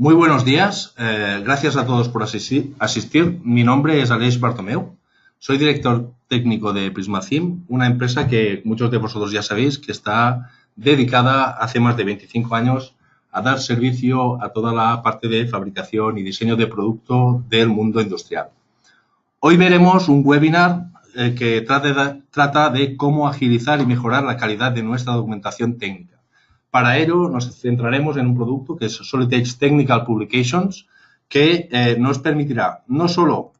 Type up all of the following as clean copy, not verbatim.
Muy buenos días, gracias a todos por asistir. Mi nombre es Aleix Bartomeu, soy director técnico de Prismacim, una empresa que muchos de vosotros ya sabéis que está dedicada hace más de 25 años a dar servicio a toda la parte de fabricación y diseño de producto del mundo industrial. Hoy veremos un webinar que trata de cómo agilizar y mejorar la calidad de nuestra documentación técnica. Para ello nos centraremos en un producto que es Solid Edge Technical Publications, que nos permitirá no solo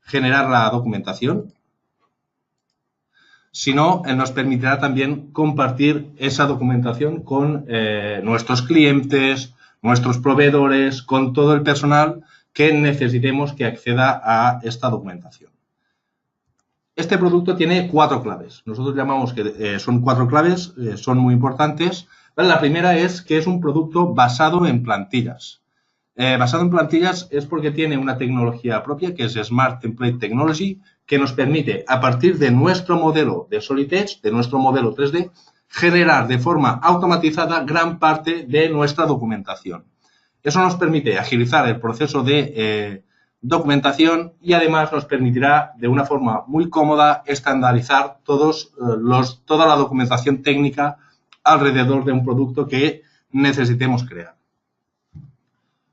generar la documentación, sino nos permitirá también compartir esa documentación con nuestros clientes, nuestros proveedores, con todo el personal que necesitemos que acceda a esta documentación. Este producto tiene 4 claves. Nosotros llamamos que son 4 claves, son muy importantes. La primera es que es un producto basado en plantillas. Basado en plantillas es porque tiene una tecnología propia que es Smart Template Technology, que nos permite, a partir de nuestro modelo de Solid Edge, de nuestro modelo 3D, generar de forma automatizada gran parte de nuestra documentación. Eso nos permite agilizar el proceso de documentación y además nos permitirá de una forma muy cómoda estandarizar toda la documentación técnica alrededor de un producto que necesitemos crear.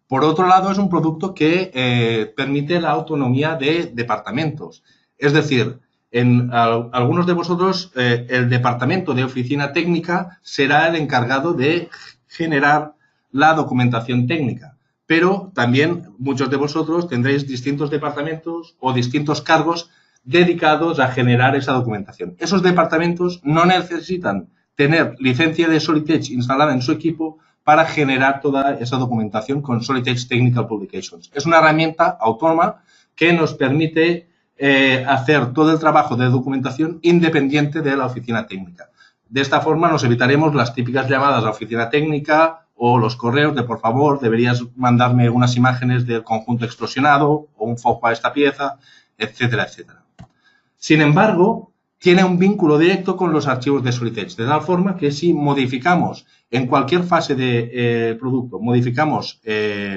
Por otro lado, es un producto que permite la autonomía de departamentos. Es decir, en algunos de vosotros, el departamento de oficina técnica será el encargado de generar la documentación técnica. Pero también muchos de vosotros tendréis distintos departamentos o distintos cargos dedicados a generar esa documentación. Esos departamentos no necesitan tener licencia de Solid Edge instalada en su equipo para generar toda esa documentación con Solid Edge Technical Publications. Es una herramienta autónoma que nos permite hacer todo el trabajo de documentación independiente de la oficina técnica. De esta forma nos evitaremos las típicas llamadas a la oficina técnica o los correos de por favor, deberías mandarme unas imágenes del conjunto explosionado o un foco a esta pieza, etcétera, etcétera. Sin embargo, tiene un vínculo directo con los archivos de Solid Edge, de tal forma que si modificamos en cualquier fase de producto, modificamos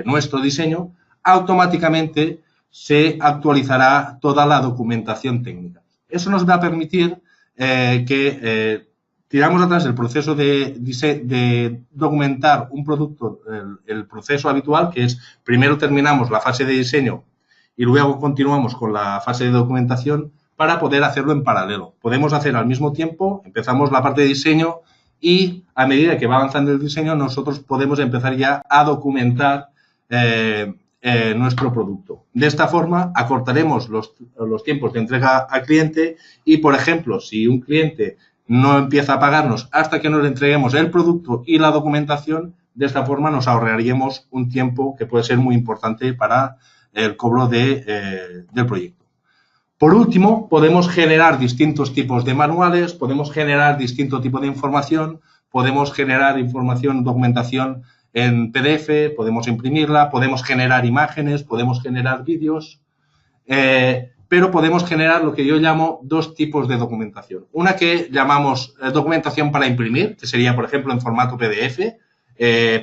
nuestro diseño, automáticamente se actualizará toda la documentación técnica. Eso nos va a permitir que tiramos atrás el proceso de documentar un producto, el proceso habitual, que es primero terminamos la fase de diseño y luego continuamos con la fase de documentación, para poder hacerlo en paralelo. Podemos hacer al mismo tiempo, empezamos la parte de diseño y a medida que va avanzando el diseño nosotros podemos empezar ya a documentar nuestro producto. De esta forma acortaremos los tiempos de entrega al cliente y, por ejemplo, si un cliente no empieza a pagarnos hasta que nos le entreguemos el producto y la documentación, de esta forma nos ahorraríamos un tiempo que puede ser muy importante para el cobro del proyecto. Por último, podemos generar distintos tipos de manuales, podemos generar distinto tipo de información, podemos generar información, documentación en PDF, podemos imprimirla, podemos generar imágenes, podemos generar vídeos, pero podemos generar lo que yo llamo 2 tipos de documentación. Una que llamamos documentación para imprimir, que sería, por ejemplo, en formato PDF,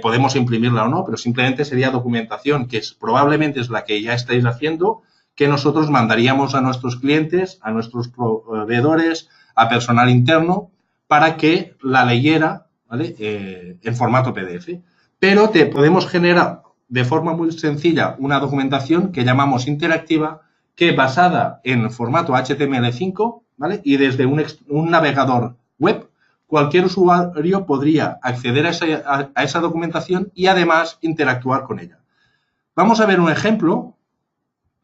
podemos imprimirla o no, pero simplemente sería documentación que probablemente es la que ya estáis haciendo, que nosotros mandaríamos a nuestros clientes, a nuestros proveedores, a personal interno, para que la leyera, ¿vale? En formato PDF. Pero podemos generar de forma muy sencilla una documentación que llamamos interactiva, que basada en formato HTML5, ¿vale? Y desde un navegador web, cualquier usuario podría acceder a esa documentación y además interactuar con ella. Vamos a ver un ejemplo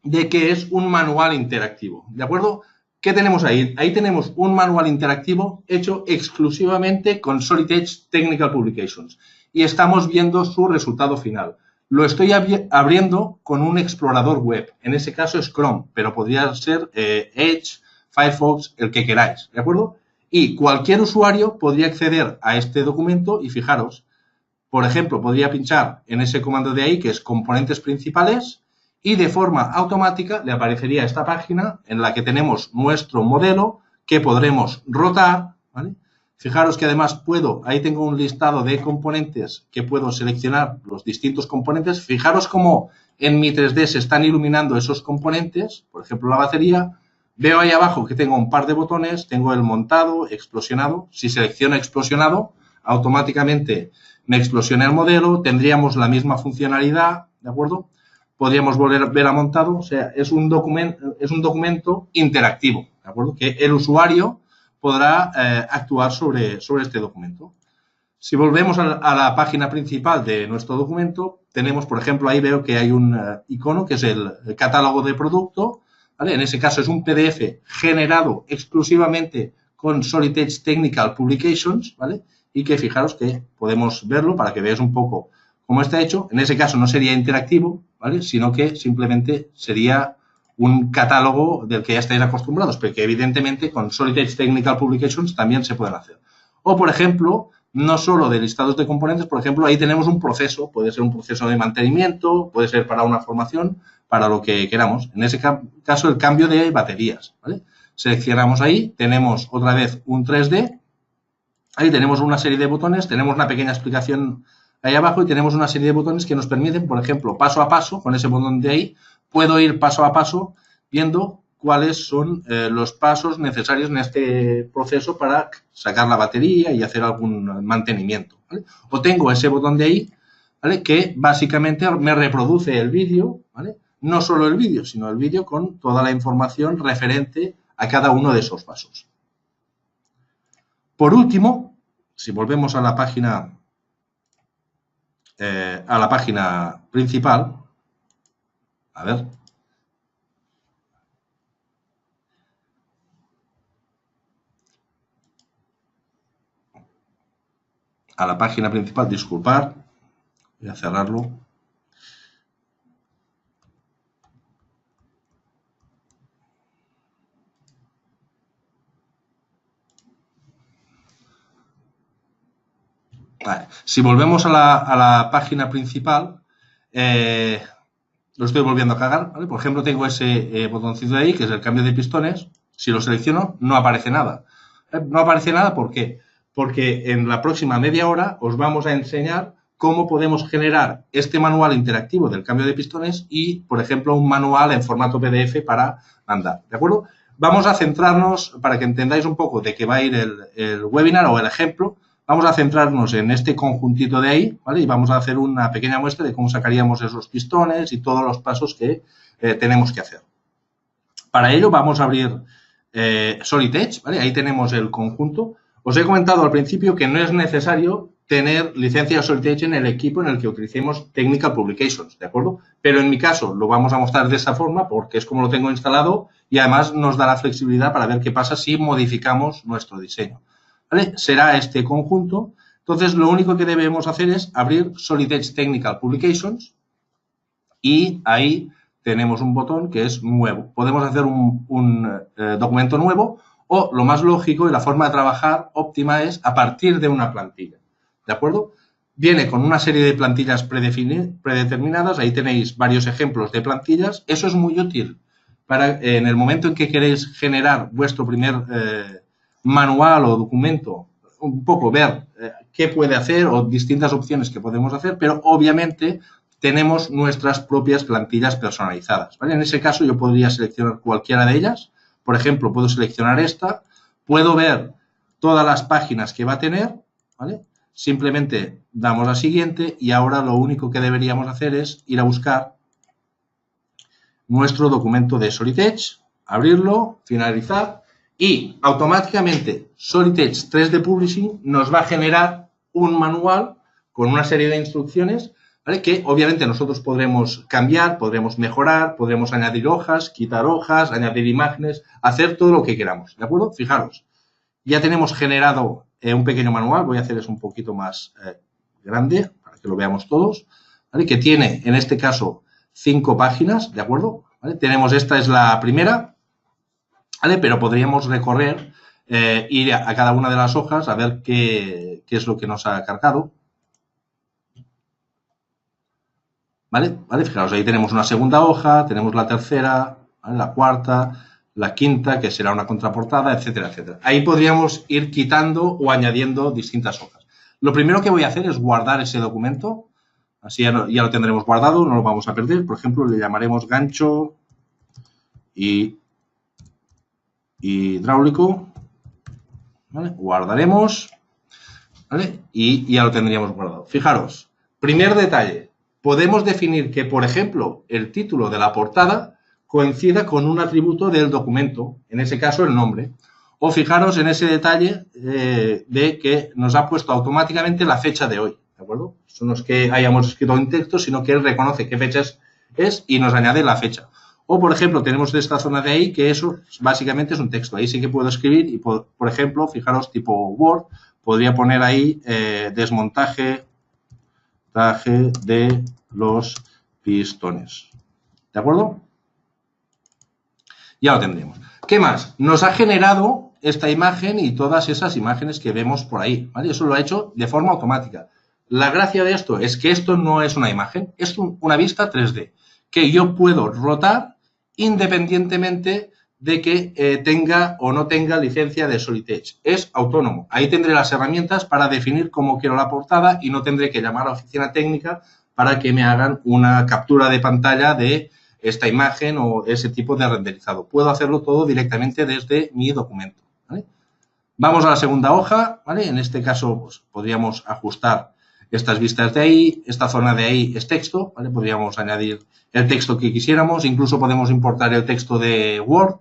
de qué es un manual interactivo, ¿de acuerdo? ¿Qué tenemos ahí? Ahí tenemos un manual interactivo hecho exclusivamente con Solid Edge Technical Publications y estamos viendo su resultado final. Lo estoy abriendo con un explorador web, en ese caso es Chrome, pero podría ser Edge, Firefox, el que queráis, ¿de acuerdo? Y cualquier usuario podría acceder a este documento y fijaros, por ejemplo, podría pinchar en ese comando de ahí que es componentes principales y de forma automática le aparecería esta página en la que tenemos nuestro modelo que podremos rotar, ¿vale? Fijaros que además ahí tengo un listado de componentes que puedo seleccionar los distintos componentes. Fijaros cómo en mi 3D se están iluminando esos componentes, por ejemplo, la batería. Veo ahí abajo que tengo un par de botones, tengo el montado, explosionado. Si selecciono explosionado, automáticamente me explosiona el modelo, tendríamos la misma funcionalidad, ¿de acuerdo? Podríamos volver a ver a montado, o sea, es un documento interactivo, ¿de acuerdo? Que el usuario podrá actuar sobre este documento. Si volvemos a la página principal de nuestro documento, tenemos, por ejemplo, ahí veo que hay un icono que es el catálogo de producto, ¿vale? En ese caso es un PDF generado exclusivamente con Solid Edge Technical Publications, ¿vale? Y que fijaros que podemos verlo para que veáis un poco cómo está hecho. En ese caso no sería interactivo, ¿vale? Sino que simplemente sería un catálogo del que ya estáis acostumbrados, pero que evidentemente con Solid Edge Technical Publications también se pueden hacer. O, por ejemplo, no solo de listados de componentes, por ejemplo, ahí tenemos un proceso, puede ser un proceso de mantenimiento, puede ser para una formación, para lo que queramos. En ese caso, el cambio de baterías, ¿vale? Seleccionamos ahí, tenemos otra vez un 3D, ahí tenemos una serie de botones, tenemos una pequeña explicación ahí abajo y tenemos una serie de botones que nos permiten, por ejemplo, paso a paso, con ese botón de ahí, puedo ir paso a paso viendo cuáles son los pasos necesarios en este proceso para sacar la batería y hacer algún mantenimiento, ¿vale? O tengo ese botón de ahí, ¿vale? Que básicamente me reproduce el vídeo, ¿vale? No solo el vídeo, sino el vídeo con toda la información referente a cada uno de esos pasos. Por último, si volvemos a la página principal, a ver, a la página principal, disculpar, voy a cerrarlo. Vale. Si volvemos a la página principal, lo estoy volviendo a cagar, ¿vale? Por ejemplo, tengo ese botoncito de ahí, que es el cambio de pistones. Si lo selecciono, no aparece nada. No aparece nada, ¿por qué? Porque en la próxima media hora os vamos a enseñar cómo podemos generar este manual interactivo del cambio de pistones y, por ejemplo, un manual en formato PDF para mandar, ¿de acuerdo? Vamos a centrarnos, para que entendáis un poco de qué va a ir el webinar o el ejemplo, vamos a centrarnos en este conjuntito de ahí, ¿vale? Y vamos a hacer una pequeña muestra de cómo sacaríamos esos pistones y todos los pasos que tenemos que hacer. Para ello vamos a abrir Solid Edge, ¿vale? Ahí tenemos el conjunto. Os he comentado al principio que no es necesario tener licencia de Solid Edge en el equipo en el que utilicemos Technical Publications, ¿de acuerdo? Pero en mi caso lo vamos a mostrar de esa forma porque es como lo tengo instalado y además nos dará flexibilidad para ver qué pasa si modificamos nuestro diseño, ¿vale? Será este conjunto. Entonces, lo único que debemos hacer es abrir Solid Edge Technical Publications y ahí tenemos un botón que es nuevo. Podemos hacer un documento nuevo o lo más lógico y la forma de trabajar óptima es a partir de una plantilla, ¿de acuerdo? Viene con una serie de plantillas predeterminadas, ahí tenéis varios ejemplos de plantillas. Eso es muy útil para en el momento en que queréis generar vuestro primer manual o documento, un poco ver qué puede hacer o distintas opciones que podemos hacer, pero obviamente tenemos nuestras propias plantillas personalizadas, ¿vale? En ese caso yo podría seleccionar cualquiera de ellas. Por ejemplo, puedo seleccionar esta, puedo ver todas las páginas que va a tener, ¿vale? Simplemente damos a siguiente y ahora lo único que deberíamos hacer es ir a buscar nuestro documento de Solid Edge, abrirlo, finalizar y automáticamente Solid Edge 3D Publishing nos va a generar un manual con una serie de instrucciones, ¿vale? Que obviamente nosotros podremos cambiar, podremos mejorar, podremos añadir hojas, quitar hojas, añadir imágenes, hacer todo lo que queramos, ¿de acuerdo? Fijaros, ya tenemos generado un pequeño manual, voy a hacer eso un poquito más grande para que lo veamos todos, ¿vale? Que tiene en este caso 5 páginas, ¿de acuerdo? ¿Vale? Tenemos, esta es la primera, ¿vale? Pero podríamos recorrer, ir a cada una de las hojas a ver qué es lo que nos ha cargado. ¿Vale? ¿Vale? Fijaros, ahí tenemos una segunda hoja, tenemos la tercera, ¿vale? La cuarta, la quinta, que será una contraportada, etcétera, etcétera. Ahí podríamos ir quitando o añadiendo distintas hojas. Lo primero que voy a hacer es guardar ese documento, así ya lo tendremos guardado, no lo vamos a perder. Por ejemplo, le llamaremos gancho y hidráulico, ¿vale? Guardaremos, ¿vale? Y ya lo tendríamos guardado. Fijaros, primer detalle, podemos definir que, por ejemplo, el título de la portada coincida con un atributo del documento, en ese caso el nombre. O fijaros en ese detalle de que nos ha puesto automáticamente la fecha de hoy, ¿de acuerdo? Eso no es que hayamos escrito en texto, sino que él reconoce qué fecha es y nos añade la fecha. O, por ejemplo, tenemos esta zona de ahí que eso básicamente es un texto. Ahí sí que puedo escribir y, por ejemplo, fijaros, tipo Word, podría poner ahí desmontaje de los pistones. ¿De acuerdo? Ya lo tendremos. ¿Qué más? Nos ha generado esta imagen y todas esas imágenes que vemos por ahí, ¿vale? Eso lo ha hecho de forma automática. La gracia de esto es que esto no es una imagen, es una vista 3D que yo puedo rotar independientemente de que tenga o no tenga licencia de Solid Edge. Es autónomo. Ahí tendré las herramientas para definir cómo quiero la portada y no tendré que llamar a la oficina técnica para que me hagan una captura de pantalla de esta imagen o ese tipo de renderizado. Puedo hacerlo todo directamente desde mi documento, ¿vale? Vamos a la segunda hoja, ¿vale? En este caso, pues, podríamos ajustar estas vistas de ahí, esta zona de ahí es texto, ¿vale? Podríamos añadir el texto que quisiéramos, incluso podemos importar el texto de Word.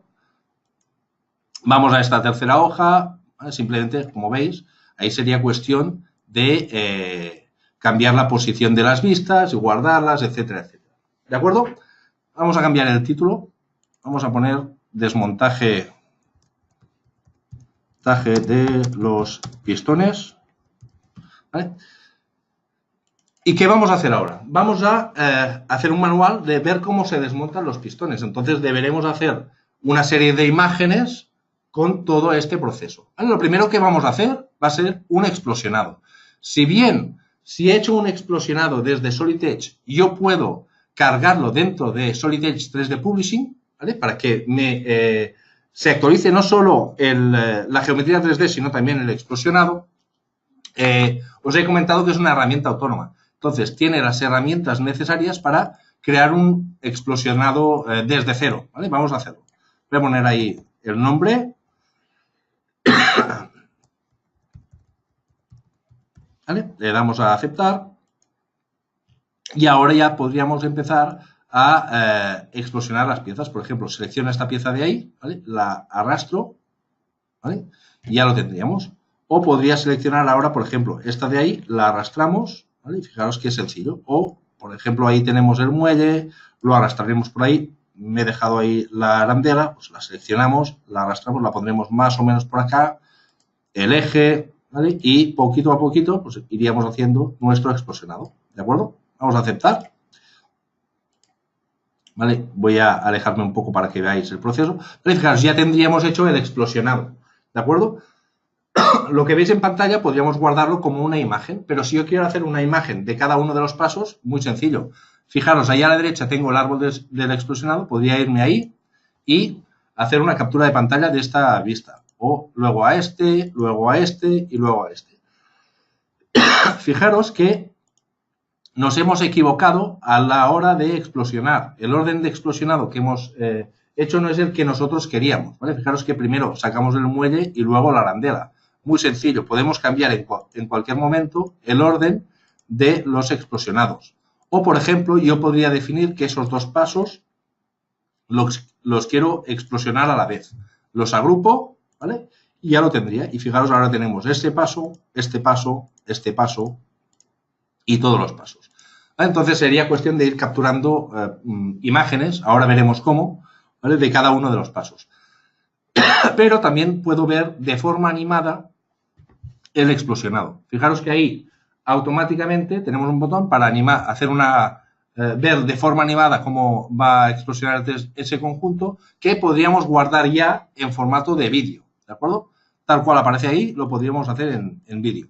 Vamos a esta tercera hoja, ¿vale? Simplemente, como veis, ahí sería cuestión de cambiar la posición de las vistas y guardarlas, etcétera, etcétera. ¿De acuerdo? Vamos a cambiar el título. Vamos a poner desmontaje de los pistones. ¿Vale? ¿Y qué vamos a hacer ahora? Vamos a hacer un manual de ver cómo se desmontan los pistones. Entonces deberemos hacer una serie de imágenes con todo este proceso. ¿Vale? Lo primero que vamos a hacer va a ser un explosionado. Si he hecho un explosionado desde Solid Edge, yo puedo cargarlo dentro de Solid Edge 3D Publishing, ¿vale? Para que se actualice no solo la geometría 3D, sino también el explosionado. Os he comentado que es una herramienta autónoma. Entonces, tiene las herramientas necesarias para crear un explosionado desde cero, ¿vale? Vamos a hacerlo. Voy a poner ahí el nombre. ¿Vale? Le damos a aceptar. Y ahora ya podríamos empezar a explosionar las piezas. Por ejemplo, selecciono esta pieza de ahí, ¿vale? La arrastro, ¿vale? Y ya lo tendríamos. O podría seleccionar ahora, por ejemplo, esta de ahí, la arrastramos, ¿vale? Y fijaros que sencillo. O, por ejemplo, ahí tenemos el muelle, lo arrastraremos por ahí. Me he dejado ahí la arandela, pues la seleccionamos, la arrastramos, la pondremos más o menos por acá, el eje, ¿vale? Y poquito a poquito, pues iríamos haciendo nuestro explosionado, ¿de acuerdo? Vamos a aceptar. ¿Vale? Voy a alejarme un poco para que veáis el proceso. Pero fijaros, ya tendríamos hecho el explosionado, ¿de acuerdo? Lo que veis en pantalla podríamos guardarlo como una imagen, pero si yo quiero hacer una imagen de cada uno de los pasos, muy sencillo. Fijaros, ahí a la derecha tengo el árbol del explosionado, podría irme ahí y hacer una captura de pantalla de esta vista. O luego a este, luego a este y luego a este. Fijaros que nos hemos equivocado a la hora de explosionar. El orden de explosionado que hemos hecho no es el que nosotros queríamos, ¿vale? Fijaros que primero sacamos el muelle y luego la arandela. Muy sencillo, podemos cambiar en cualquier momento el orden de los explosionados. O, por ejemplo, yo podría definir que esos dos pasos los quiero explosionar a la vez. Los agrupo, ¿vale? Y ya lo tendría. Y fijaros, ahora tenemos este paso, este paso, este paso y todos los pasos. ¿Vale? Entonces sería cuestión de ir capturando imágenes, ahora veremos cómo, ¿vale? De cada uno de los pasos. Pero también puedo ver de forma animada el explosionado. Fijaros que ahí automáticamente tenemos un botón para animar, ver de forma animada cómo va a explosionar ese conjunto, que podríamos guardar ya en formato de vídeo, ¿de acuerdo? Tal cual aparece ahí, lo podríamos hacer en vídeo.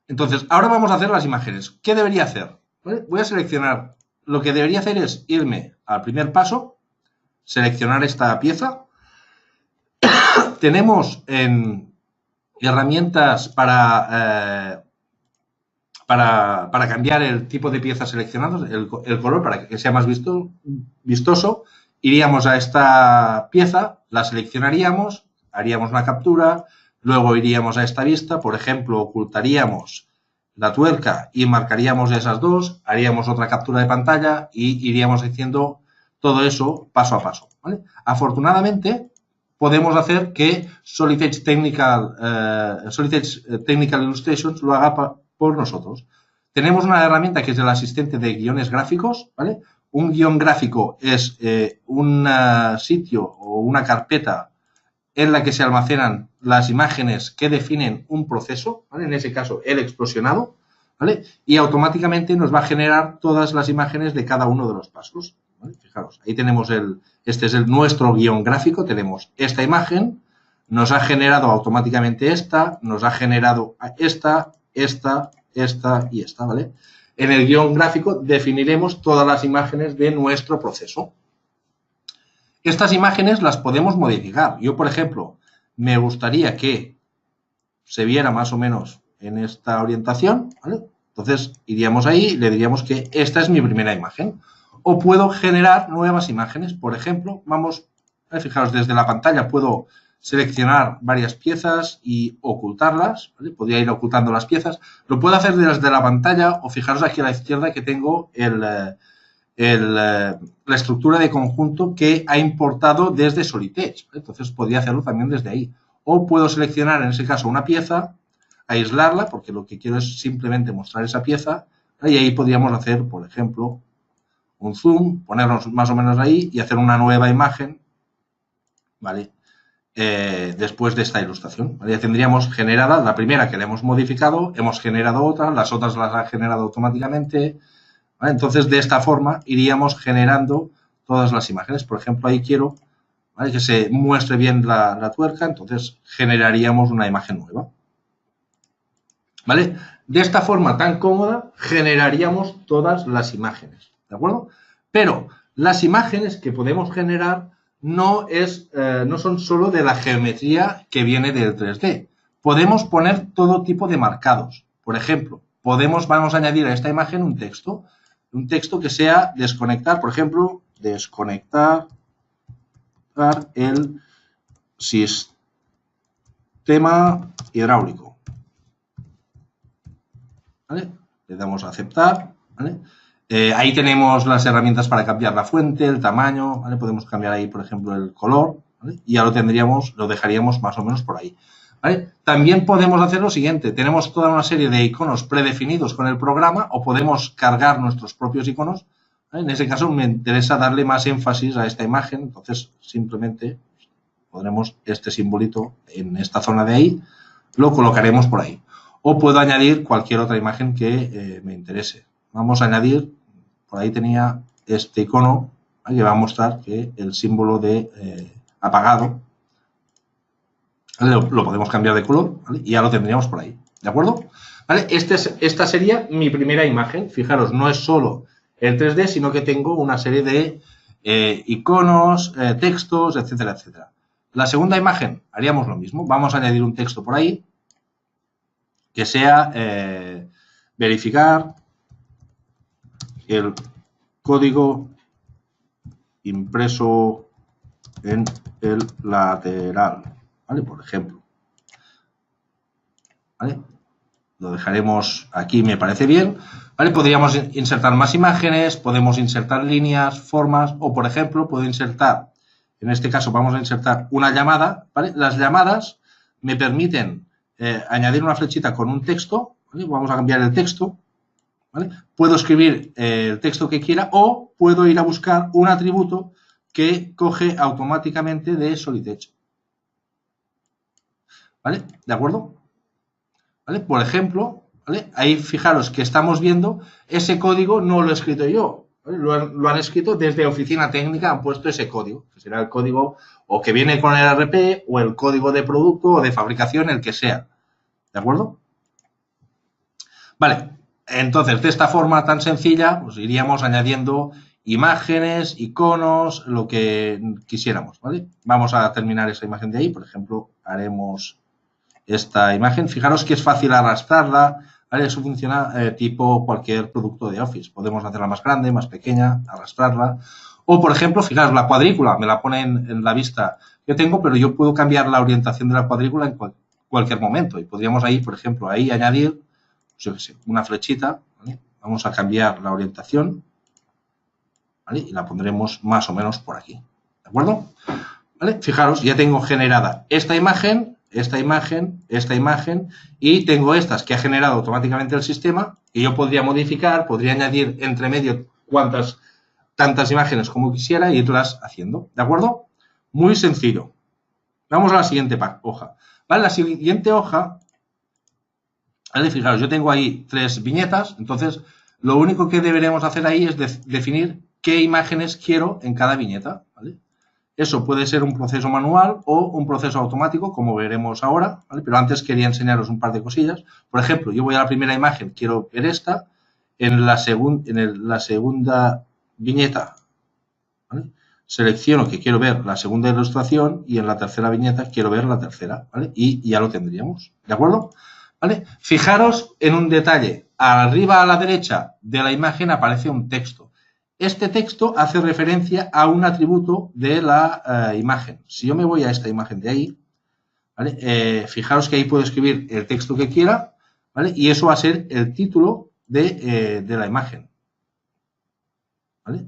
Entonces, ahora vamos a hacer las imágenes. ¿Qué debería hacer? ¿Vale? Voy a seleccionar. Lo que debería hacer es irme al primer paso, seleccionar esta pieza. Tenemos herramientas para cambiar el tipo de piezas seleccionadas, el color, para que sea más vistoso. Iríamos a esta pieza, la seleccionaríamos, haríamos una captura, luego iríamos a esta vista, por ejemplo, ocultaríamos la tuerca y marcaríamos esas dos, haríamos otra captura de pantalla y iríamos haciendo todo eso paso a paso, ¿vale? Afortunadamente, podemos hacer que Solid Edge Technical Illustrations lo haga por nosotros. Tenemos una herramienta que es el asistente de guiones gráficos, ¿vale? Un guión gráfico es un sitio o una carpeta en la que se almacenan las imágenes que definen un proceso, ¿vale? En ese caso, el explosionado, ¿vale? Y automáticamente nos va a generar todas las imágenes de cada uno de los pasos, ¿vale? Fijaros, ahí tenemos este es nuestro guión gráfico, tenemos esta imagen, nos ha generado automáticamente esta, nos ha generado esta y esta, ¿vale? En el guión gráfico definiremos todas las imágenes de nuestro proceso. Estas imágenes las podemos modificar. Yo, por ejemplo, me gustaría que se viera más o menos en esta orientación, ¿vale? Entonces, iríamos ahí y le diríamos que esta es mi primera imagen. O puedo generar nuevas imágenes. Por ejemplo, fijaros, desde la pantalla puedo seleccionar varias piezas y ocultarlas, ¿vale? Podría ir ocultando las piezas. Lo puedo hacer desde la pantalla o fijaros aquí a la izquierda que tengo la estructura de conjunto que ha importado desde Solid Edge, ¿vale? Entonces podría hacerlo también desde ahí. O puedo seleccionar en ese caso una pieza, aislarla, porque lo que quiero es simplemente mostrar esa pieza, ¿vale? Y ahí podríamos hacer, por ejemplo, un zoom, ponernos más o menos ahí y hacer una nueva imagen, ¿vale? Después de esta ilustración, ¿vale? Ya tendríamos generada la primera que le hemos modificado, hemos generado otra, las otras las ha generado automáticamente, ¿vale? Entonces, de esta forma iríamos generando todas las imágenes. Por ejemplo, ahí quiero, ¿vale?, que se muestre bien la tuerca, entonces generaríamos una imagen nueva, ¿vale? De esta forma tan cómoda generaríamos todas las imágenes, ¿de acuerdo? Pero las imágenes que podemos generar no son solo de la geometría que viene del 3D. Podemos poner todo tipo de marcados. Por ejemplo, vamos a añadir a esta imagen un texto que sea desconectar, por ejemplo, desconectar el sistema hidráulico, ¿vale? Le damos a aceptar, ¿vale? Ahí tenemos las herramientas para cambiar la fuente, el tamaño, ¿vale? Podemos cambiar ahí, por ejemplo, el color, ¿vale? Y ya lo dejaríamos más o menos por ahí, ¿vale? También podemos hacer lo siguiente, tenemos toda una serie de iconos predefinidos con el programa o podemos cargar nuestros propios iconos, ¿vale? En ese caso me interesa darle más énfasis a esta imagen, entonces simplemente pondremos este simbolito en esta zona de ahí, lo colocaremos por ahí. O puedo añadir cualquier otra imagen que me interese. Vamos a añadir, por ahí tenía este icono, ¿vale?, que va a mostrar que el símbolo de apagado, ¿vale?, lo podemos cambiar de color, ¿vale?, y ya lo tendríamos por ahí, ¿de acuerdo? ¿Vale? Esta sería mi primera imagen. Fijaros, no es solo el 3D, sino que tengo una serie de iconos, textos, etcétera, etcétera. La segunda imagen, haríamos lo mismo. Vamos a añadir un texto por ahí que sea verificar el código impreso en el lateral, ¿vale? Por ejemplo, ¿vale? Lo dejaremos aquí, me parece bien, ¿vale? Podríamos insertar más imágenes, podemos insertar líneas, formas, o por ejemplo, puedo insertar, en este caso vamos a insertar una llamada, ¿vale? Las llamadas me permiten añadir una flechita con un texto, ¿vale? Vamos a cambiar el texto, ¿vale? Puedo escribir el texto que quiera o puedo ir a buscar un atributo que coge automáticamente de Solid Edge, ¿vale? ¿De acuerdo? ¿Vale? Por ejemplo, ¿vale?, ahí fijaros que estamos viendo ese código no lo he escrito yo, ¿vale? Lo han escrito desde oficina técnica, han puesto ese código, que será el código o que viene con el ERP o el código de producto o de fabricación, el que sea, ¿de acuerdo? Vale. Entonces, de esta forma tan sencilla, pues iríamos añadiendo imágenes, iconos, lo que quisiéramos, ¿vale? Vamos a terminar esa imagen de ahí. Por ejemplo, haremos esta imagen. Fijaros que es fácil arrastrarla, ¿vale? Eso funciona tipo cualquier producto de Office. Podemos hacerla más grande, más pequeña, arrastrarla. O, por ejemplo, fijaros, la cuadrícula me la pone en la vista que tengo, pero yo puedo cambiar la orientación de la cuadrícula en cualquier momento. Y podríamos ahí, por ejemplo, ahí añadir, yo qué sé, una flechita, ¿vale? Vamos a cambiar la orientación, ¿vale? Y la pondremos más o menos por aquí, ¿de acuerdo? ¿Vale? Fijaros, ya tengo generada esta imagen, esta imagen, esta imagen, y tengo estas que ha generado automáticamente el sistema, que yo podría modificar, podría añadir entre medio tantas imágenes como quisiera e irlas haciendo, ¿de acuerdo? Muy sencillo. Vamos a la siguiente hoja. ¿Vale? La siguiente hoja, ¿vale? Fijaros, yo tengo ahí 3 viñetas, entonces lo único que deberemos hacer ahí es definir qué imágenes quiero en cada viñeta, ¿vale? Eso puede ser un proceso manual o un proceso automático, como veremos ahora, ¿vale? Pero antes quería enseñaros un par de cosillas. Por ejemplo, yo voy a la primera imagen, quiero ver esta, en la segunda viñeta, ¿vale? Selecciono que quiero ver la segunda ilustración y en la tercera viñeta quiero ver la tercera, ¿vale? Y ya lo tendríamos, ¿de acuerdo? ¿Vale? Fijaros en un detalle. Arriba a la derecha de la imagen aparece un texto. Este texto hace referencia a un atributo de la imagen. Si yo me voy a esta imagen de ahí, ¿vale? Fijaros que ahí puedo escribir el texto que quiera, ¿vale? Y eso va a ser el título de la imagen, ¿vale?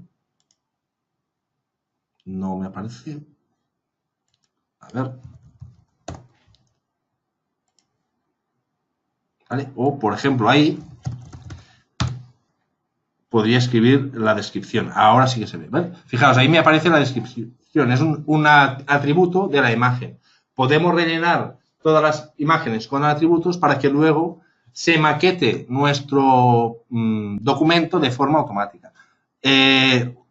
No me aparece. A ver. ¿Vale? O, por ejemplo, ahí podría escribir la descripción. Ahora sí que se ve, ¿vale? Fijaos, ahí me aparece la descripción. Es un atributo de la imagen. Podemos rellenar todas las imágenes con atributos para que luego se maquete nuestro documento de forma automática.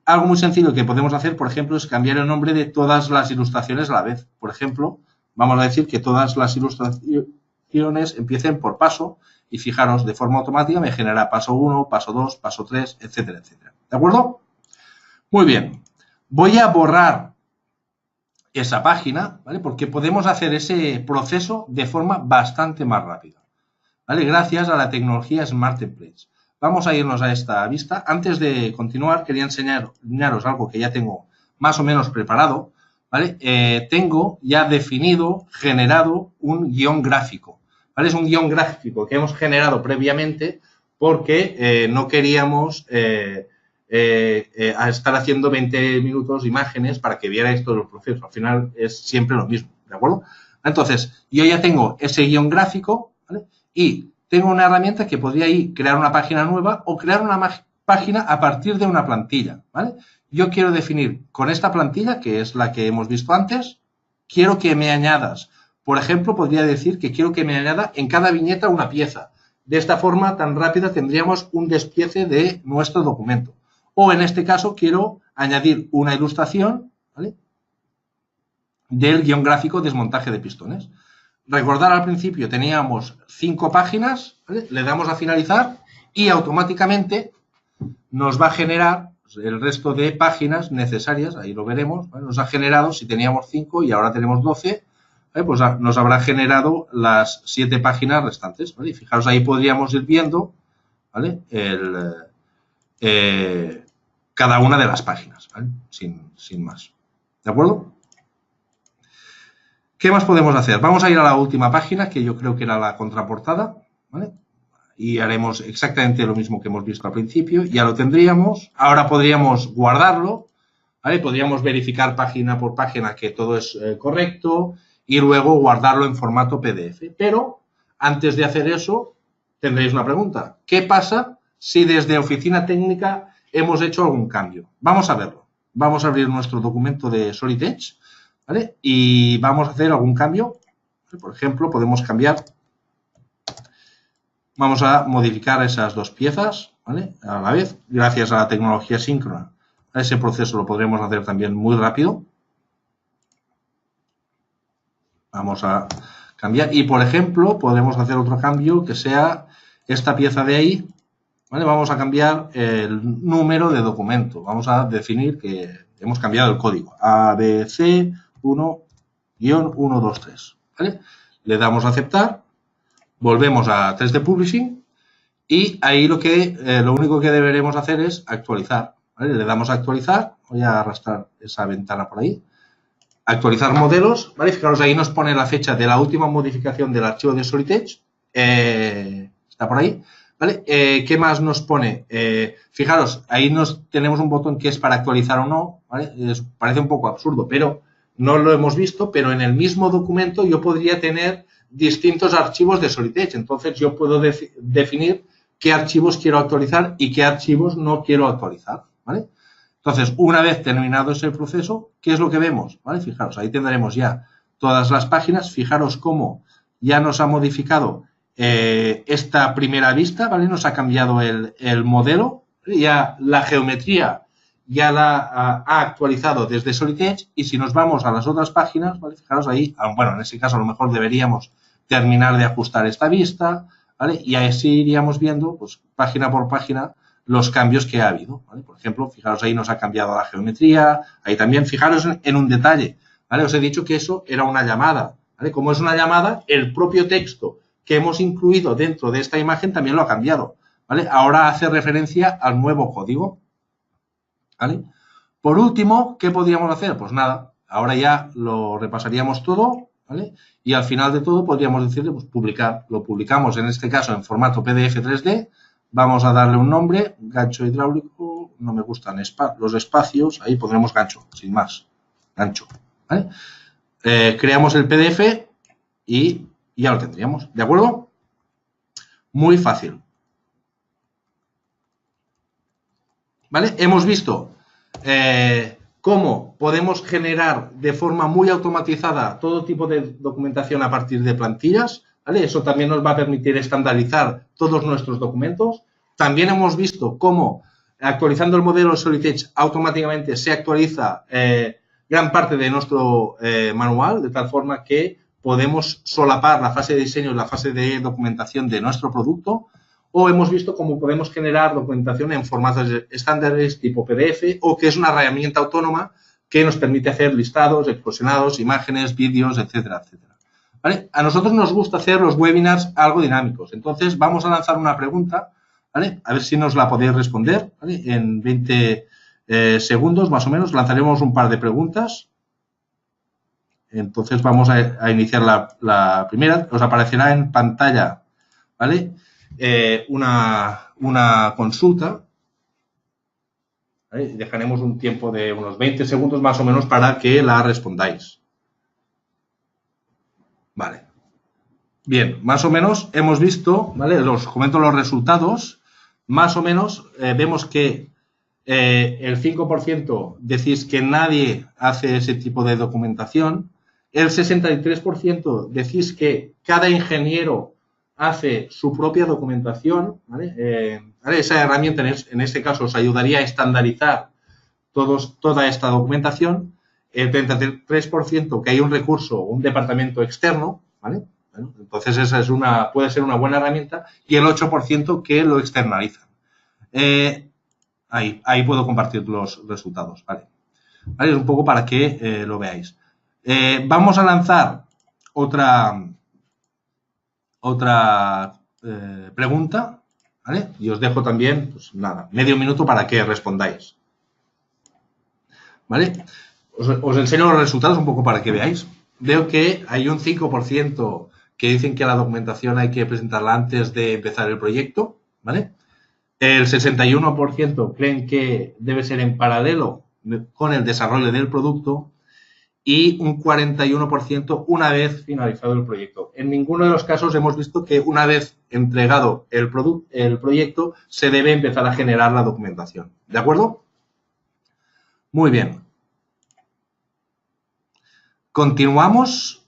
Algo muy sencillo que podemos hacer, por ejemplo, es cambiar el nombre de todas las ilustraciones a la vez. Por ejemplo, vamos a decir que todas las ilustraciones empiecen por paso y fijaros, de forma automática me genera paso 1, paso 2, paso 3, etcétera, etcétera. ¿De acuerdo? Muy bien. Voy a borrar esa página, ¿vale? Porque podemos hacer ese proceso de forma bastante más rápida, ¿vale? Gracias a la tecnología Smart Templates. Vamos a irnos a esta vista. Antes de continuar, quería enseñaros algo que ya tengo más o menos preparado, ¿vale? Tengo ya definido, generado un guión gráfico, ¿vale? Es un guión gráfico que hemos generado previamente porque no queríamos estar haciendo 20 minutos imágenes para que vierais todo el proceso. Al final es siempre lo mismo, ¿de acuerdo? Entonces, yo ya tengo ese guión gráfico, ¿vale? Y tengo una herramienta que podría ir crear una página nueva o crear una página a partir de una plantilla, ¿vale? Yo quiero definir con esta plantilla, que es la que hemos visto antes, quiero que me añadas. Por ejemplo, podría decir que quiero que me añada en cada viñeta una pieza. De esta forma tan rápida tendríamos un despiece de nuestro documento. O en este caso quiero añadir una ilustración, ¿vale? Del guión gráfico desmontaje de pistones. Recordar al principio teníamos 5 páginas, ¿vale? Le damos a finalizar y automáticamente nos va a generar el resto de páginas necesarias, ahí lo veremos, ¿vale? Nos ha generado, si teníamos 5 y ahora tenemos 12, ¿vale? Pues nos habrá generado las 7 páginas restantes, ¿vale? Y fijaros, ahí podríamos ir viendo, ¿vale? Cada una de las páginas, ¿vale? Sin más. ¿De acuerdo? ¿Qué más podemos hacer? Vamos a ir a la última página, que yo creo que era la contraportada, ¿vale? Y haremos exactamente lo mismo que hemos visto al principio. Ya lo tendríamos. Ahora podríamos guardarlo, ¿vale? Podríamos verificar página por página que todo es correcto y luego guardarlo en formato PDF. Pero antes de hacer eso, tendréis una pregunta. ¿Qué pasa si desde Oficina Técnica hemos hecho algún cambio? Vamos a verlo. Vamos a abrir nuestro documento de Solid Edge, ¿vale? Y vamos a hacer algún cambio. Por ejemplo, podemos cambiar. Vamos a modificar esas 2 piezas, ¿vale? A la vez, gracias a la tecnología síncrona. Ese proceso lo podremos hacer también muy rápido. Vamos a cambiar. Y, por ejemplo, podemos hacer otro cambio que sea esta pieza de ahí, ¿vale? Vamos a cambiar el número de documento. Vamos a definir que hemos cambiado el código. ABC1-123, ¿vale? Le damos a aceptar, volvemos a 3D Publishing y ahí lo único que deberemos hacer es actualizar, ¿vale? Le damos a actualizar, voy a arrastrar esa ventana por ahí, actualizar modelos, ¿vale? Fijaros, ahí nos pone la fecha de la última modificación del archivo de Solid Edge, está por ahí, ¿vale? ¿Qué más nos pone? Fijaros, ahí tenemos un botón que es para actualizar o no, ¿vale? Parece un poco absurdo, pero no lo hemos visto, pero en el mismo documento yo podría tener distintos archivos de Solid Edge, entonces yo puedo definir qué archivos quiero actualizar y qué archivos no quiero actualizar, ¿vale? Entonces, una vez terminado ese proceso, ¿qué es lo que vemos? ¿Vale? Fijaros, ahí tendremos ya todas las páginas. Fijaros cómo ya nos ha modificado esta primera vista, ¿vale? Nos ha cambiado el modelo, ya la geometría ya la ha actualizado desde Solid Edge y si nos vamos a las otras páginas, ¿vale? Fijaros ahí, bueno, en ese caso a lo mejor deberíamos terminar de ajustar esta vista, ¿vale? Y así iríamos viendo, pues, página por página, los cambios que ha habido, ¿vale? Por ejemplo, fijaros, ahí nos ha cambiado la geometría, ahí también, fijaros en un detalle, ¿vale? Os he dicho que eso era una llamada, ¿vale? Como es una llamada, el propio texto que hemos incluido dentro de esta imagen también lo ha cambiado, ¿vale? Ahora hace referencia al nuevo código, ¿vale? Por último, ¿qué podríamos hacer? Pues nada, ahora ya lo repasaríamos todo, ¿vale? Y al final de todo podríamos decirle, pues, publicar. Lo publicamos, en este caso, en formato PDF 3D. Vamos a darle un nombre, gancho hidráulico, no me gustan los espacios, ahí pondremos gancho, sin más, gancho, ¿vale? Creamos el PDF y ya lo tendríamos, ¿de acuerdo? Muy fácil. ¿Vale? Hemos visto cómo podemos generar de forma muy automatizada todo tipo de documentación a partir de plantillas, ¿vale? Eso también nos va a permitir estandarizar todos nuestros documentos. También hemos visto cómo, actualizando el modelo Solid Edge, automáticamente se actualiza gran parte de nuestro manual, de tal forma que podemos solapar la fase de diseño y la fase de documentación de nuestro producto. O hemos visto cómo podemos generar documentación en formatos estándares tipo PDF o que es una herramienta autónoma que nos permite hacer listados, explosionados, imágenes, vídeos, etcétera, etcétera. ¿Vale? A nosotros nos gusta hacer los webinars algo dinámicos. Entonces, vamos a lanzar una pregunta, ¿vale? A ver si nos la podéis responder, ¿vale? En 20 segundos, más o menos, lanzaremos un par de preguntas. Entonces, vamos a iniciar la primera. Os aparecerá en pantalla, ¿vale? Una consulta, ¿vale? Dejaremos un tiempo de unos 20 segundos más o menos para que la respondáis. Vale. Bien, más o menos hemos visto, ¿vale? Os comento los resultados. Más o menos vemos que el 5% decís que nadie hace ese tipo de documentación. El 63% decís que cada ingeniero hace su propia documentación, ¿vale? Esa herramienta en este caso os ayudaría a estandarizar toda esta documentación. El 33% que hay un recurso o un departamento externo, ¿vale? Bueno, entonces esa puede ser una buena herramienta y el 8% que lo externalizan. Ahí puedo compartir los resultados, ¿vale? ¿Vale? Es un poco para que lo veáis. Vamos a lanzar otra pregunta, ¿vale? Y os dejo también, pues nada, medio minuto para que respondáis. ¿Vale? Os enseño los resultados un poco para que veáis. Veo que hay un 5% que dicen que la documentación hay que presentarla antes de empezar el proyecto, ¿vale? El 61% creen que debe ser en paralelo con el desarrollo del producto y un 41% una vez finalizado el proyecto. En ninguno de los casos hemos visto que una vez entregado el proyecto se debe empezar a generar la documentación. ¿De acuerdo? Muy bien. Continuamos.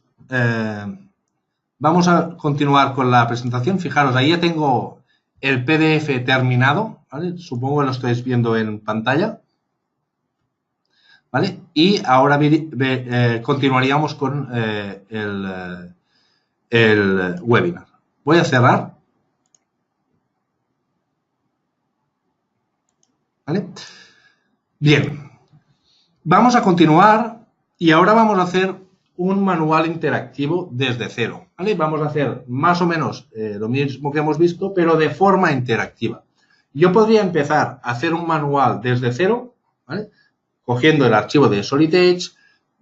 Vamos a continuar con la presentación. Fijaros, ahí ya tengo el PDF terminado, ¿vale? Supongo que lo estáis viendo en pantalla. ¿Vale? Y ahora continuaríamos con el webinar. Voy a cerrar. ¿vale? Bien, vamos a continuar y ahora vamos a hacer un manual interactivo desde cero, ¿vale? Vamos a hacer más o menos lo mismo que hemos visto, pero de forma interactiva. Yo podría empezar a hacer un manual desde cero, ¿vale? Cogiendo el archivo de Solid Edge,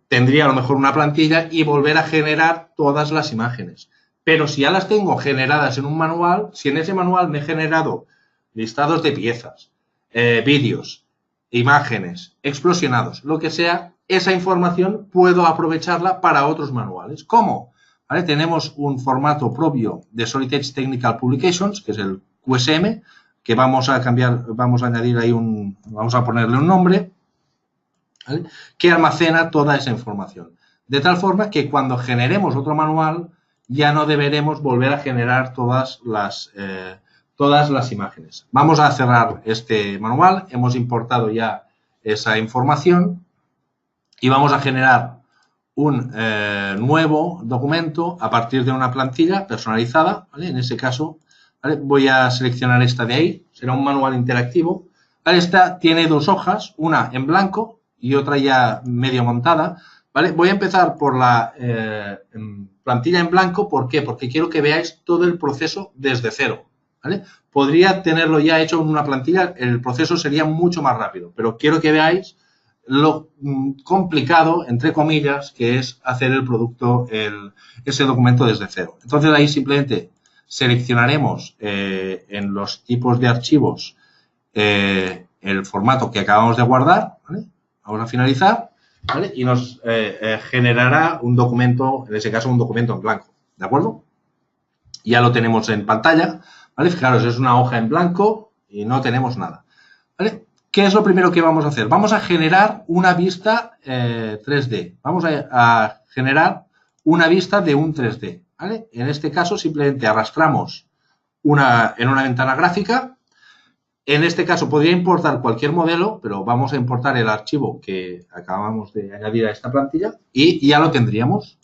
tendría a lo mejor una plantilla y volver a generar todas las imágenes. Pero si ya las tengo generadas en un manual, si en ese manual me he generado listados de piezas, vídeos, imágenes, explosionados, lo que sea, esa información puedo aprovecharla para otros manuales. ¿Cómo? ¿Vale? Tenemos un formato propio de Solid Edge Technical Publications, que es el QSM, que vamos a cambiar, vamos a añadir ahí vamos a ponerle un nombre, ¿vale? Que almacena toda esa información. De tal forma que cuando generemos otro manual, ya no deberemos volver a generar todas las imágenes. Vamos a cerrar este manual, hemos importado ya esa información y vamos a generar un nuevo documento a partir de una plantilla personalizada, ¿vale? En ese caso, ¿vale? Voy a seleccionar esta de ahí, será un manual interactivo. ¿Vale? Esta tiene dos hojas, una en blanco y otra ya medio montada, ¿vale? Voy a empezar por la plantilla en blanco, ¿por qué? Porque quiero que veáis todo el proceso desde cero, ¿vale? Podría tenerlo ya hecho en una plantilla, el proceso sería mucho más rápido, pero quiero que veáis lo complicado, entre comillas, que es hacer el producto, ese documento desde cero. Entonces ahí simplemente seleccionaremos en los tipos de archivos el formato que acabamos de guardar, ¿vale? Vamos a finalizar, ¿vale? Y nos generará un documento, en ese caso un documento en blanco, ¿de acuerdo? Ya lo tenemos en pantalla, ¿vale? Fijaros, es una hoja en blanco y no tenemos nada, ¿vale? ¿Qué es lo primero que vamos a hacer? Vamos a generar una vista 3D. Vamos a generar una vista de un 3D, ¿vale? En este caso simplemente arrastramos en una ventana gráfica. En este caso podría importar cualquier modelo, pero vamos a importar el archivo que acabamos de añadir a esta plantilla y ya lo tendríamos.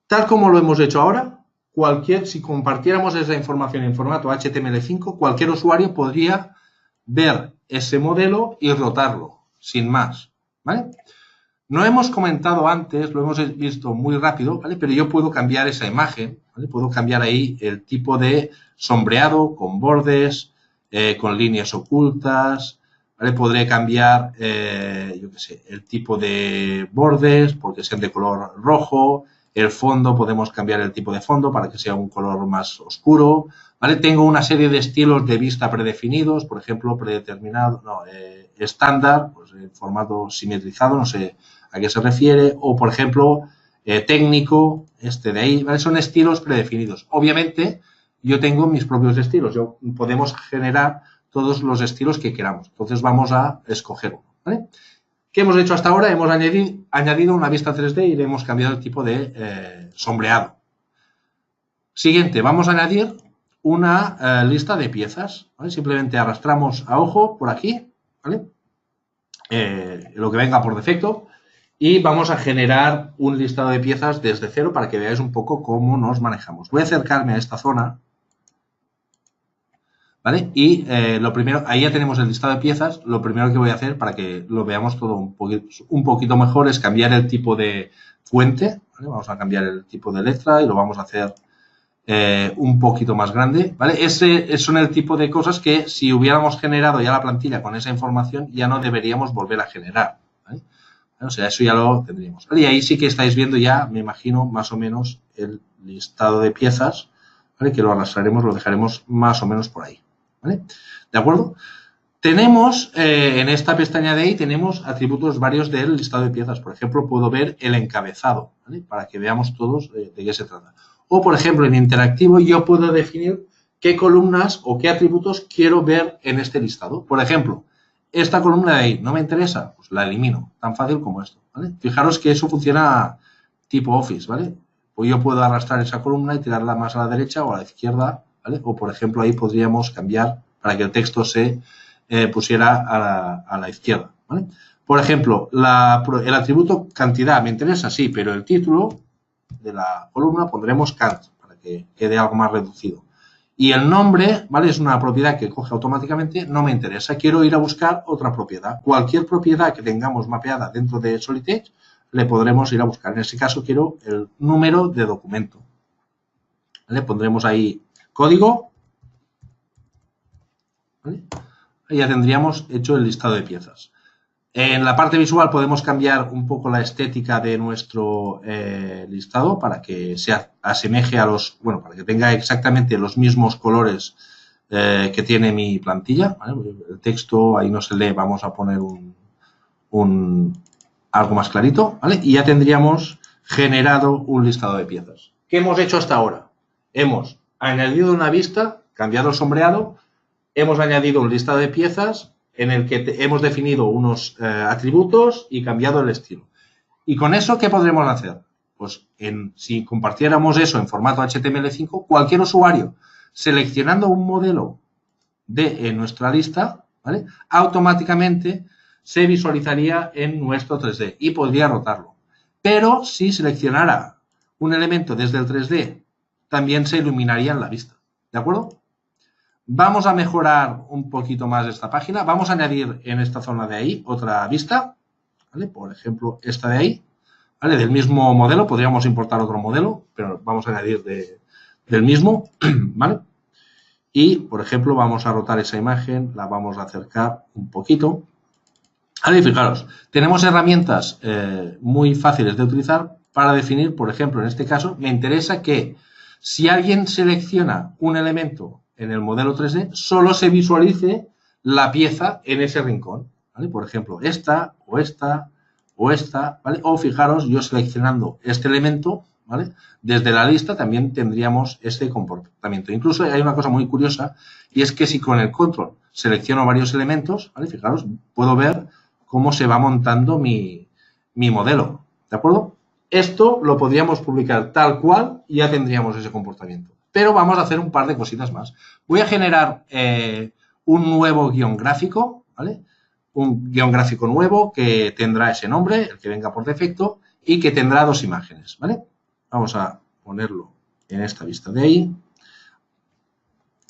Tal como lo hemos hecho ahora, si compartiéramos esa información en formato HTML5, cualquier usuario podría ver ese modelo y rotarlo, sin más, ¿vale? No hemos comentado antes, lo hemos visto muy rápido, ¿vale? Pero yo puedo cambiar esa imagen, ¿vale? Puedo cambiar ahí el tipo de sombreado con bordes, con líneas ocultas, ¿vale? Podré cambiar, yo qué sé, el tipo de bordes porque sean de color rojo, el fondo, podemos cambiar el tipo de fondo para que sea un color más oscuro, ¿vale? Tengo una serie de estilos de vista predefinidos, por ejemplo, predeterminado, no, estándar, pues en formato simetrizado, no sé a qué se refiere, o por ejemplo, técnico, este de ahí, ¿vale? Son estilos predefinidos. Obviamente, yo tengo mis propios estilos, podemos generar todos los estilos que queramos. Entonces vamos a escoger uno, ¿vale? ¿Qué hemos hecho hasta ahora? Hemos añadido una vista 3D y le hemos cambiado el tipo de sombreado. Siguiente, vamos a añadir una lista de piezas, ¿vale? Simplemente arrastramos a ojo por aquí, ¿vale? Lo que venga por defecto y vamos a generar un listado de piezas desde cero para que veáis un poco cómo nos manejamos. Voy a acercarme a esta zona, ¿vale? Y lo primero, ahí ya tenemos el listado de piezas. Lo primero que voy a hacer para que lo veamos todo un poquito mejor es cambiar el tipo de fuente, ¿vale? Vamos a cambiar el tipo de letra y lo vamos a hacer un poquito más grande, ¿vale? Ese son el tipo de cosas que si hubiéramos generado ya la plantilla con esa información ya no deberíamos volver a generar, ¿vale? O sea, eso ya lo tendríamos, ¿vale? Y ahí sí que estáis viendo ya, me imagino, más o menos el listado de piezas, ¿vale? Que lo arrastraremos, lo dejaremos más o menos por ahí, ¿vale? ¿De acuerdo? Tenemos, en esta pestaña de ahí, tenemos atributos varios del listado de piezas. Por ejemplo, puedo ver el encabezado, ¿vale? Para que veamos todos de qué se trata. O, por ejemplo, en interactivo yo puedo definir qué columnas o qué atributos quiero ver en este listado. Por ejemplo, esta columna de ahí no me interesa, pues la elimino. Tan fácil como esto, ¿vale? Fijaros que eso funciona tipo Office, ¿vale? Pues yo puedo arrastrar esa columna y tirarla más a la derecha o a la izquierda, ¿vale? O, por ejemplo, ahí podríamos cambiar para que el texto se pusiera a la izquierda, ¿vale? Por ejemplo, el atributo cantidad me interesa, sí, pero el título de la columna pondremos cant para que quede algo más reducido. Y el nombre, ¿vale? Es una propiedad que coge automáticamente, no me interesa. Quiero ir a buscar otra propiedad. Cualquier propiedad que tengamos mapeada dentro de Solid Edge, le podremos ir a buscar. En este caso quiero el número de documento. ¿Vale? Pondremos ahí código. ¿Vale? Y ya tendríamos hecho el listado de piezas. En la parte visual podemos cambiar un poco la estética de nuestro listado para que se asemeje a los, bueno, para que tenga exactamente los mismos colores que tiene mi plantilla. ¿Vale? El texto ahí no se lee, vamos a poner algo más clarito, ¿vale? Y ya tendríamos generado un listado de piezas. ¿Qué hemos hecho hasta ahora? Hemos añadido una vista, cambiado el sombreado, hemos añadido un listado de piezas en el que hemos definido unos atributos y cambiado el estilo. ¿Y con eso qué podremos hacer? Pues si compartiéramos eso en formato HTML5, cualquier usuario seleccionando un modelo de nuestra lista, ¿vale? Automáticamente se visualizaría en nuestro 3D y podría rotarlo. Pero si seleccionara un elemento desde el 3D, también se iluminaría en la vista. ¿De acuerdo? Vamos a mejorar un poquito más esta página. Vamos a añadir en esta zona de ahí otra vista, ¿vale? Por ejemplo, esta de ahí, ¿vale? Del mismo modelo. Podríamos importar otro modelo, pero vamos a añadir del mismo, ¿vale? Y, por ejemplo, vamos a rotar esa imagen, la vamos a acercar un poquito. Ahí, fijaros, tenemos herramientas muy fáciles de utilizar para definir, por ejemplo, en este caso, me interesa que si alguien selecciona un elemento en el modelo 3D, solo se visualice la pieza en ese rincón, ¿vale? Por ejemplo, esta, o esta, o esta, ¿vale? O fijaros, yo seleccionando este elemento, ¿vale? Desde la lista también tendríamos este comportamiento. Incluso hay una cosa muy curiosa, y es que si con el control selecciono varios elementos, ¿vale? Fijaros, puedo ver cómo se va montando mi modelo, ¿de acuerdo? Esto lo podríamos publicar tal cual y ya tendríamos ese comportamiento. Pero vamos a hacer un par de cositas más. Voy a generar un nuevo guión gráfico, ¿vale? Un guión gráfico nuevo que tendrá ese nombre, el que venga por defecto, y que tendrá dos imágenes, ¿vale? Vamos a ponerlo en esta vista de ahí.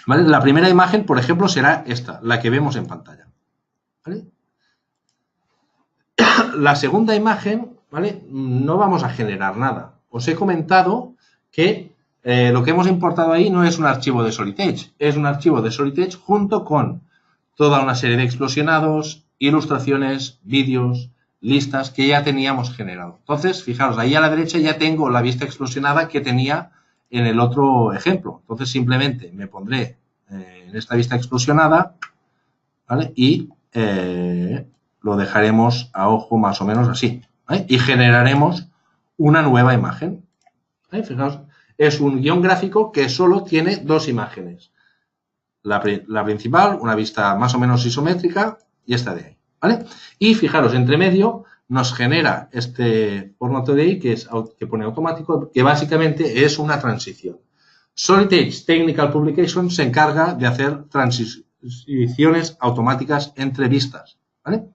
¿Vale? La primera imagen, por ejemplo, será esta, la que vemos en pantalla, ¿vale? La segunda imagen, ¿vale? No vamos a generar nada. Os he comentado que lo que hemos importado ahí no es un archivo de Solid Edge, es un archivo de Solid Edge junto con toda una serie de explosionados, ilustraciones, vídeos, listas que ya teníamos generado. Entonces, fijaros, ahí a la derecha ya tengo la vista explosionada que tenía en el otro ejemplo. Entonces, simplemente me pondré en esta vista explosionada, ¿vale? Y lo dejaremos a ojo más o menos así, ¿vale? Y generaremos una nueva imagen, ¿vale? Fijaos, es un guión gráfico que solo tiene dos imágenes. La principal, una vista más o menos isométrica, y esta de ahí, ¿vale? Y fijaros, entre medio nos genera este formato de ahí que pone automático, que básicamente es una transición. Solid Edge Technical Publication se encarga de hacer transiciones automáticas entre vistas, ¿vale?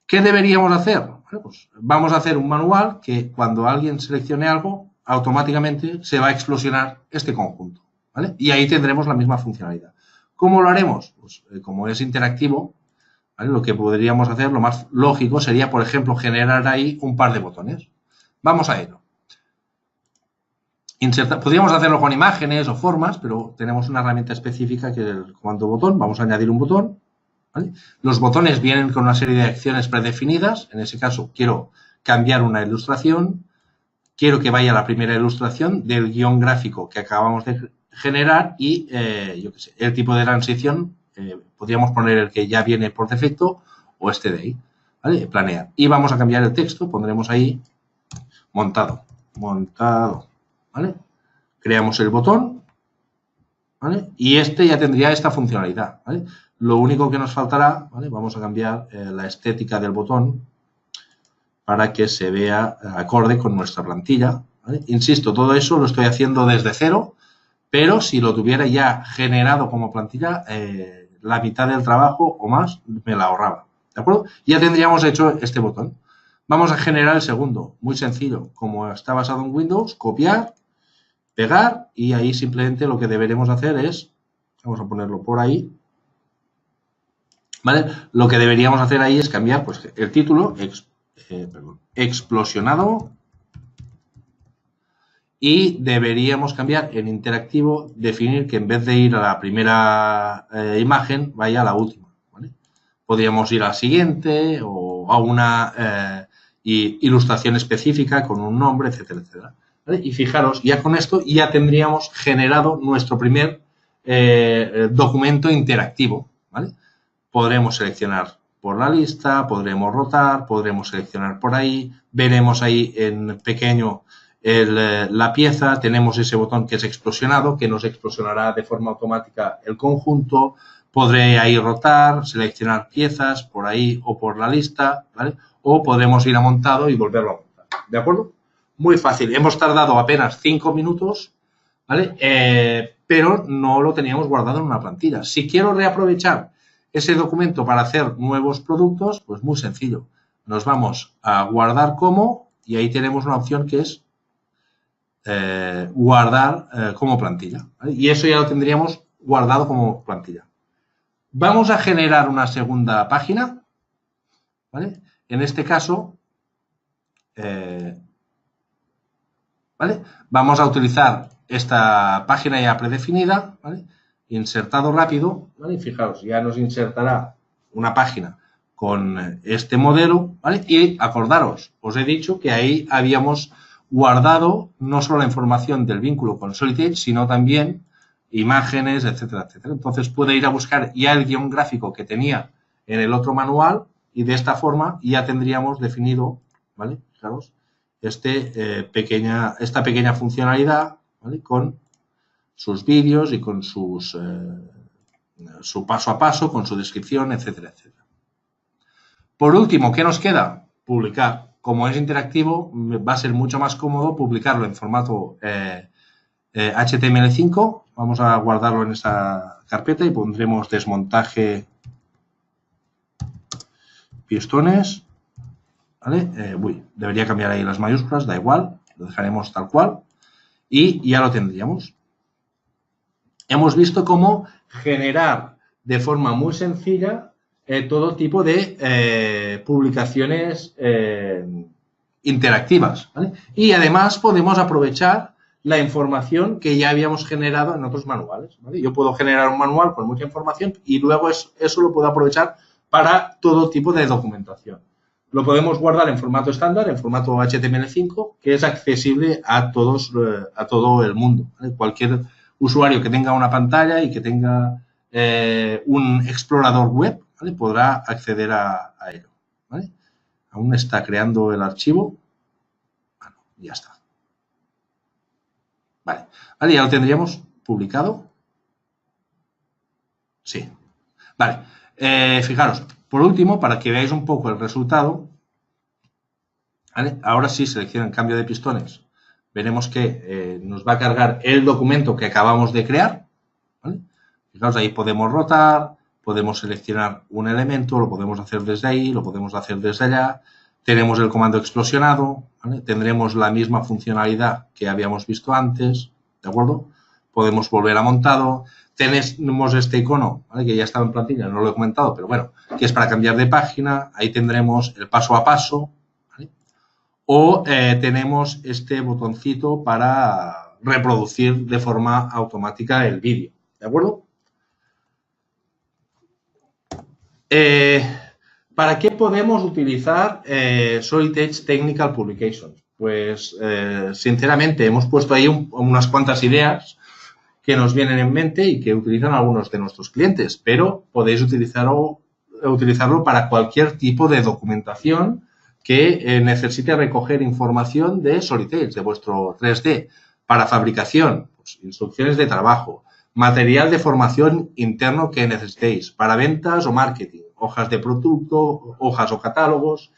¿Qué deberíamos hacer? Bueno, pues vamos a hacer un manual que cuando alguien seleccione algo, automáticamente se va a explosionar este conjunto, ¿vale? Y ahí tendremos la misma funcionalidad. ¿Cómo lo haremos? Pues como es interactivo, ¿vale? Lo que podríamos hacer, lo más lógico sería, por ejemplo, generar ahí un par de botones. Vamos a ello. Podríamos hacerlo con imágenes o formas, pero tenemos una herramienta específica que es el comando botón. Vamos a añadir un botón, ¿vale? Los botones vienen con una serie de acciones predefinidas. En ese caso, quiero cambiar una ilustración. Quiero que vaya la primera ilustración del guión gráfico que acabamos de generar y, yo qué sé, el tipo de transición. Podríamos poner el que ya viene por defecto o este de ahí, ¿vale? Planear. Y vamos a cambiar el texto. Pondremos ahí montado, ¿vale? Creamos el botón, ¿vale? Y este ya tendría esta funcionalidad, ¿vale? Lo único que nos faltará, ¿vale? Vamos a cambiar la estética del botón para que se vea acorde con nuestra plantilla, ¿vale? Insisto, todo eso lo estoy haciendo desde cero, pero si lo tuviera ya generado como plantilla, la mitad del trabajo o más me la ahorraba, ¿de acuerdo? Ya tendríamos hecho este botón. Vamos a generar el segundo, muy sencillo, como está basado en Windows, copiar pegar y ahí simplemente lo que deberemos hacer es, vamos a ponerlo por ahí, ¿vale? Lo que deberíamos hacer ahí es cambiar pues, el título, explosionado, y deberíamos cambiar en interactivo, definir que en vez de ir a la primera imagen, vaya a la última, ¿vale? Podríamos ir a la siguiente o a una ilustración específica con un nombre, etcétera, etcétera. ¿Vale? Y fijaros, ya con esto ya tendríamos generado nuestro primer documento interactivo, ¿vale? Podremos seleccionar por la lista, podremos rotar, podremos seleccionar por ahí, veremos ahí en pequeño la pieza, tenemos ese botón que es explosionado, que nos explosionará de forma automática el conjunto, podré ahí rotar, seleccionar piezas por ahí o por la lista, ¿vale? O podremos ir a montado y volverlo a montar, ¿de acuerdo? Muy fácil, hemos tardado apenas 5 minutos, ¿vale? Pero no lo teníamos guardado en una plantilla. Si quiero reaprovechar ese documento para hacer nuevos productos, pues muy sencillo. Nos vamos a guardar como y ahí tenemos una opción que es guardar como plantilla, ¿vale? Y eso ya lo tendríamos guardado como plantilla. Vamos a generar una segunda página, ¿vale? En este caso, ¿vale? Vamos a utilizar esta página ya predefinida, ¿vale? Insertado rápido, ¿vale? Fijaos, ya nos insertará una página con este modelo, ¿vale? Y acordaros, os he dicho que ahí habíamos guardado no solo la información del vínculo con Solid Edge, sino también imágenes, etcétera, etcétera. Entonces puede ir a buscar ya el guión gráfico que tenía en el otro manual y de esta forma ya tendríamos definido, ¿vale? Fijaros, esta pequeña funcionalidad, ¿vale? Con sus vídeos y con su paso a paso, con su descripción, etcétera, etcétera. Por último, ¿qué nos queda? Publicar. Como es interactivo, va a ser mucho más cómodo publicarlo en formato HTML5. Vamos a guardarlo en esa carpeta y pondremos desmontaje pistones. ¿Vale? Debería cambiar ahí las mayúsculas, da igual, lo dejaremos tal cual y ya lo tendríamos. Hemos visto cómo generar de forma muy sencilla todo tipo de publicaciones interactivas, ¿vale? Y además podemos aprovechar la información que ya habíamos generado en otros manuales, ¿vale? Yo puedo generar un manual con mucha información y luego eso lo puedo aprovechar para todo tipo de documentación. Lo podemos guardar en formato estándar, en formato HTML5, que es accesible a todo el mundo, ¿vale? Cualquier usuario que tenga una pantalla y que tenga un explorador web, ¿vale? Podrá acceder a ello, ¿vale? Aún está creando el archivo. Bueno, ya está. Vale, ya lo tendríamos publicado. Sí. Vale, fijaros, por último, para que veáis un poco el resultado, ¿vale? Ahora sí seleccionan cambio de pistones. Veremos que nos va a cargar el documento que acabamos de crear, ¿vale? Fijaos, ahí podemos rotar, podemos seleccionar un elemento, lo podemos hacer desde ahí, lo podemos hacer desde allá. Tenemos el comando explosionado, ¿vale? Tendremos la misma funcionalidad que habíamos visto antes, ¿de acuerdo? Podemos volver a montado. Tenemos este icono, ¿vale? Que ya estaba en plantilla, no lo he comentado, pero bueno, que es para cambiar de página. Ahí tendremos el paso a paso, ¿vale? O tenemos este botoncito para reproducir de forma automática el vídeo, ¿de acuerdo? ¿Para qué podemos utilizar Solid Edge Technical Publications? Pues, sinceramente, hemos puesto ahí unas cuantas ideas que nos vienen en mente y que utilizan algunos de nuestros clientes, pero podéis utilizarlo para cualquier tipo de documentación que necesite recoger información de Solid Edge, de vuestro 3D, para fabricación, pues, instrucciones de trabajo, material de formación interno que necesitéis, para ventas o marketing, hojas de producto, hojas o catálogos,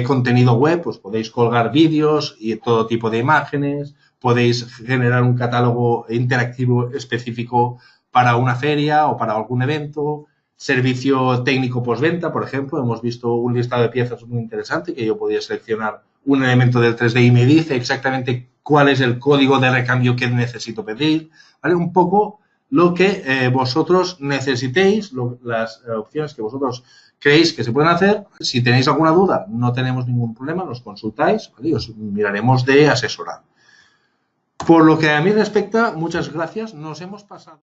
contenido web, pues podéis colgar vídeos y todo tipo de imágenes, podéis generar un catálogo interactivo específico para una feria o para algún evento, servicio técnico postventa, por ejemplo, hemos visto un listado de piezas muy interesante que yo podía seleccionar un elemento del 3D y me dice exactamente cuál es el código de recambio que necesito pedir, ¿vale? Un poco lo que vosotros necesitéis, las opciones que vosotros creéis que se pueden hacer. Si tenéis alguna duda, no tenemos ningún problema, nos consultáis, ¿vale? Y os miraremos de asesorar. Por lo que a mí respecta, muchas gracias. Nos hemos pasado.